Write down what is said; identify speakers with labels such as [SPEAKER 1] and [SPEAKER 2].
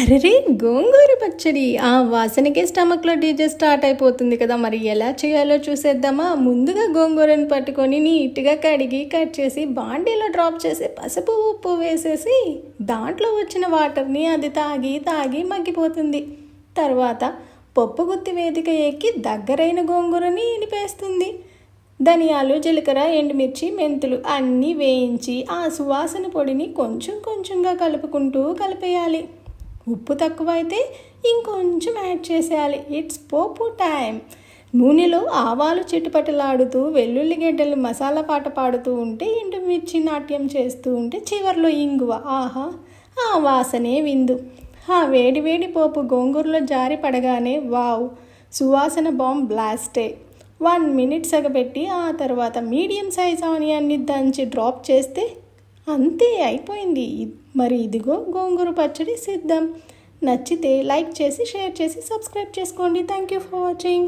[SPEAKER 1] అరెరే! గోంగూర పచ్చడి. ఆ వాసనకే స్టమక్‌లో డీజే స్టార్ట్ అయిపోతుంది కదా! మరి ఎలా చేయాలో చూసేద్దామా? ముందుగా గోంగూరను పట్టుకొని నీట్‌గా కడిగి, కట్ చేసి బాండీలో డ్రాప్ చేసి పసుపు, ఉప్పు వేసేసి దాంట్లో వచ్చిన వాటర్‌ని అది తాగి తాగి మగ్గిపోతుంది. తర్వాత పప్పు గుత్తి వేదిక ఎక్కి దగ్గరైన గోంగూరని ఎనిపేస్తుంది. ధనియాలు, జీలకర్ర, ఎండుమిర్చి, మెంతులు అన్నీ వేయించి ఆ సువాసన పొడిని కొంచెం కొంచెంగా కలుపుకుంటూ కలిపేయాలి. ఉప్పు తక్కువైతే ఇంకొంచెం యాడ్ చేసేయాలి. It's pope time. నూనెలో ఆవాలు చిటుపటలాడుతూ వెల్లుల్లి గడ్డలు మసాలా పాట పాడుతూ ఉంటే ఎండుమిర్చి నాట్యం చేస్తూ ఉంటే చివర్లో ఇంగువ. ఆహా, ఆ వాసనే విందు. ఆ వేడి వేడి పోపు గోంగూరలో జారి పడగానే వావ్, సువాసన బాంబ్ బ్లాస్టే. 1 మినిట్ సగబెట్టి ఆ తర్వాత మీడియం సైజ్ ఆనియన్ని దంచి డ్రాప్ చేస్తే అంతే, అయిపోయింది. మరి ఇదిగో గోంగూర పచ్చడి సిద్ధం. నచ్చితే లైక్ చేసి, షేర్ చేసి, సబ్స్క్రైబ్ చేసుకోండి. Thank you for watching.